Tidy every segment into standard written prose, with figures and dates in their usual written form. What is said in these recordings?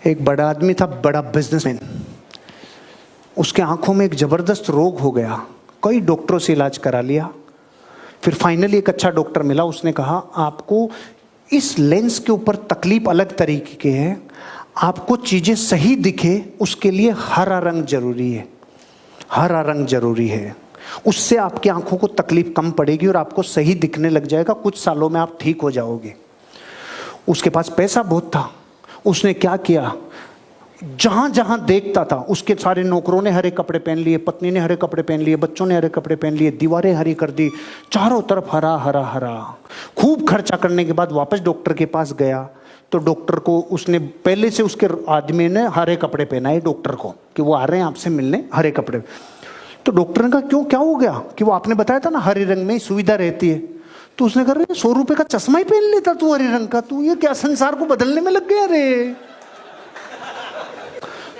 एक बड़ा आदमी था, बड़ा बिजनेसमैन। उसके आंखों में एक जबरदस्त रोग हो गया, कई डॉक्टरों से इलाज करा लिया, फिर फाइनली एक अच्छा डॉक्टर मिला। उसने कहा आपको इस लेंस के ऊपर तकलीफ अलग तरीके की है, आपको चीजें सही दिखे उसके लिए हरा रंग जरूरी है, हरा रंग जरूरी है, उससे आपकी आंखों को तकलीफ कम पड़ेगी और आपको सही दिखने लग जाएगा, कुछ सालों में आप ठीक हो जाओगे। उसके पास पैसा बहुत था, उसने क्या किया, जहां जहां देखता था उसके सारे नौकरों ने हरे कपड़े पहन लिए, पत्नी ने हरे कपड़े पहन लिए, बच्चों ने हरे कपड़े पहन लिए, दीवारें हरी कर दी, चारों तरफ हरा हरा हरा। खूब खर्चा करने के बाद वापस डॉक्टर के पास गया तो डॉक्टर को उसने पहले से उसके आदमी ने हरे कपड़े पहनाए डॉक्टर को कि वो आ रहे हैं आपसे मिलने, हरे कपड़े। तो डॉक्टर ने कहा क्यों, क्या हो गया? कि वो आपने बताया था ना हरे रंग में सुविधा रहती है। तो उसने कहा 100 रुपए का चश्मा ही पहन लेता तू हरे रंग का, तू ये क्या संसार को बदलने में लग गया रे?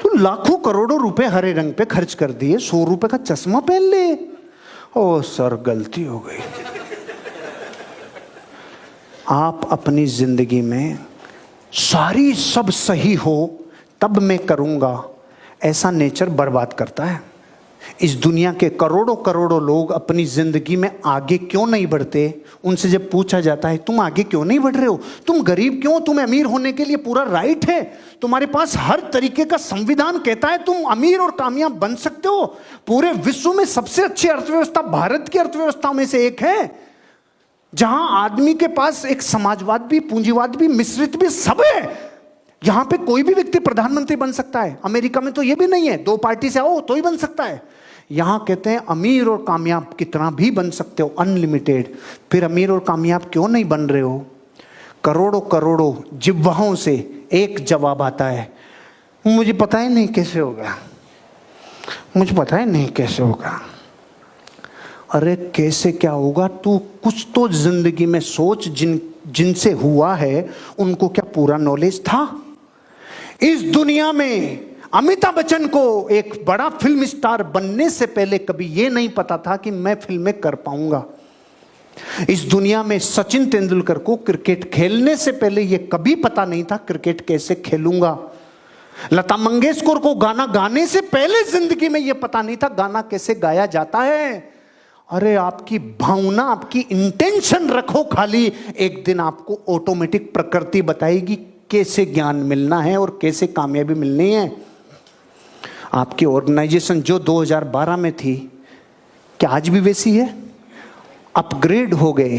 तो लाखों करोड़ों रुपए हरे रंग पे खर्च कर दिए, 100 रुपए का चश्मा पहन ले। ओ सर, गलती हो गई। आप अपनी जिंदगी में सारी सब सही हो तब मैं करूंगा, ऐसा नेचर बर्बाद करता है। इस दुनिया के करोड़ों करोड़ों लोग अपनी जिंदगी में आगे क्यों नहीं बढ़ते? उनसे जब पूछा जाता है तुम आगे क्यों नहीं बढ़ रहे हो, तुम गरीब क्यों, तुम्हें अमीर होने के लिए पूरा राइट है, तुम्हारे पास हर तरीके का संविधान कहता है तुम अमीर और कामयाब बन सकते हो, पूरे विश्व में सबसे अच्छी अर्थव्यवस्था भारत की अर्थव्यवस्था में से एक है, जहां आदमी के पास एक समाजवाद भी, पूंजीवाद भी, मिश्रित भी, सब है। यहां पे कोई भी व्यक्ति प्रधानमंत्री बन सकता है। अमेरिका में तो ये भी नहीं है 2 पार्टी से आओ तो ही बन सकता है। यहां कहते हैं अमीर और कामयाब कितना भी बन सकते हो, अनलिमिटेड। फिर अमीर और कामयाब क्यों नहीं बन रहे हो? करोड़ों करोड़ों जिह्वाओं से एक जवाब आता है, मुझे पता ही नहीं कैसे होगा, मुझे पता ही नहीं कैसे होगा। अरे कैसे क्या होगा? तू कुछ तो जिंदगी में सोच, जिनसे हुआ है उनको क्या पूरा नॉलेज था? इस दुनिया में अमिताभ बच्चन को एक बड़ा फिल्म स्टार बनने से पहले कभी यह नहीं पता था कि मैं फिल्में कर पाऊंगा। इस दुनिया में सचिन तेंदुलकर को क्रिकेट खेलने से पहले यह कभी पता नहीं था क्रिकेट कैसे खेलूंगा। लता मंगेशकर को गाना गाने से पहले जिंदगी में यह पता नहीं था गाना कैसे गाया जाता है। अरे आपकी भावना, आपकी इंटेंशन रखो खाली, एक दिन आपको ऑटोमेटिक प्रकृति बताएगी कैसे ज्ञान मिलना है और कैसे कामयाबी मिलनी है। आपकी ऑर्गेनाइजेशन जो 2012 में थी, क्या आज भी वैसी है? अपग्रेड हो गए।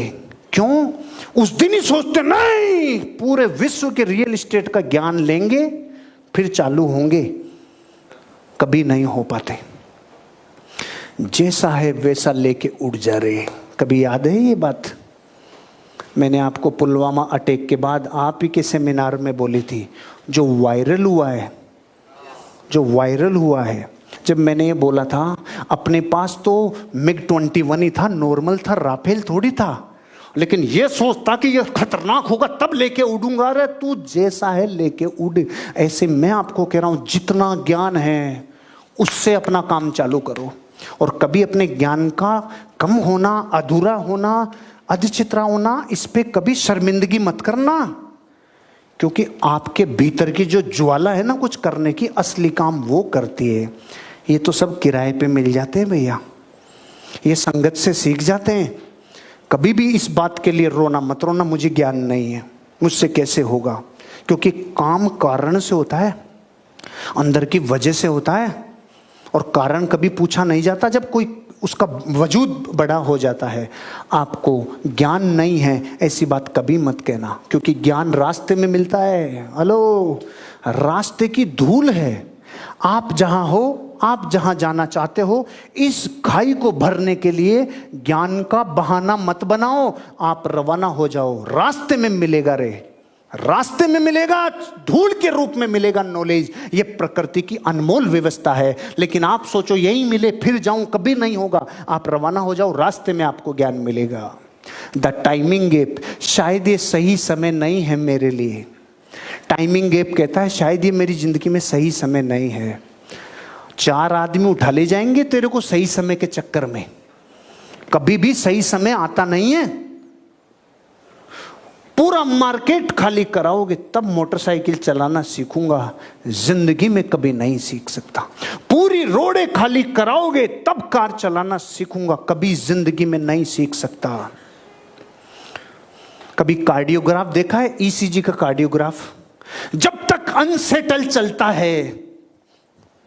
क्यों? उस दिन ही सोचते नहीं पूरे विश्व के रियल एस्टेट का ज्ञान लेंगे फिर चालू होंगे, कभी नहीं हो पाते। जैसा है वैसा लेके उड़ जा रहे। कभी याद है ये बात? मैंने आपको पुलवामा अटैक के बाद आप ही के सेमिनार में बोली थी, जो वायरल हुआ है, जो वायरल हुआ है, जब मैंने ये बोला था अपने पास तो MiG-21 ही था, नॉर्मल था, राफेल थोड़ी था, लेकिन ये सोचता कि ये खतरनाक होगा तब लेके उड़ूंगा। रे तू जैसा है लेके उड़। ऐसे मैं आपको कह रहा हूं, जितना ज्ञान है उससे अपना काम चालू करो और कभी अपने ज्ञान का कम होना, अधूरा होना, अधचित्रा होना, इस पे कभी शर्मिंदगी मत करना, क्योंकि आपके भीतर की जो ज्वाला है ना कुछ करने की, असली काम वो करती है। ये तो सब किराए पे मिल जाते हैं भैया, ये संगत से सीख जाते हैं। कभी भी इस बात के लिए रोना मत रोना मुझे ज्ञान नहीं है, मुझसे कैसे होगा, क्योंकि काम कारण से होता है, अंदर की वजह से होता है, और कारण कभी पूछा नहीं जाता जब कोई उसका वजूद बड़ा हो जाता है। आपको ज्ञान नहीं है ऐसी बात कभी मत कहना, क्योंकि ज्ञान रास्ते में मिलता है। हेलो, रास्ते की धूल है। आप जहां हो, आप जहां जाना चाहते हो, इस खाई को भरने के लिए ज्ञान का बहाना मत बनाओ, आप रवाना हो जाओ। रास्ते में मिलेगा रे, रास्ते में मिलेगा, धूल के रूप में मिलेगा नॉलेज। ये प्रकृति की अनमोल व्यवस्था है, लेकिन आप सोचो यही मिले फिर जाऊं, कभी नहीं होगा। आप रवाना हो जाओ, रास्ते में आपको ज्ञान मिलेगा। द टाइमिंग गैप, शायद ये सही समय नहीं है मेरे लिए। टाइमिंग गैप कहता है शायद ये मेरी जिंदगी में सही समय नहीं है। 4 आदमी उठा ले जाएंगे तेरे को सही समय के चक्कर में, कभी भी सही समय आता नहीं है। पूरा मार्केट खाली कराओगे तब मोटरसाइकिल चलाना सीखूंगा, जिंदगी में कभी नहीं सीख सकता। पूरी रोडें खाली कराओगे तब कार चलाना सीखूंगा, कभी जिंदगी में नहीं सीख सकता। कभी कार्डियोग्राफ देखा है? ईसीजी का कार्डियोग्राफ, जब तक अनसेटल चलता है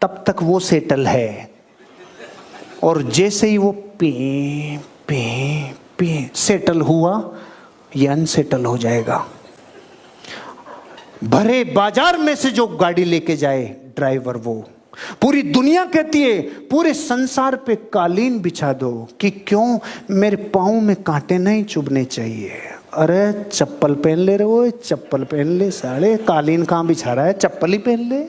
तब तक वो सेटल है, और जैसे ही वो पे पे पे सेटल हुआ, ये अनसेटल हो जाएगा। भरे बाजार में से जो गाड़ी लेके जाए ड्राइवर, वो पूरी दुनिया कहती है पूरे संसार पे कालीन बिछा दो कि क्यों, मेरे पाँव में कांटे नहीं चुभने चाहिए। अरे चप्पल पहन ले रे, वो चप्पल पहन ले, साले कालीन कहाँ बिछा रहा है, चप्पल ही पहन ले।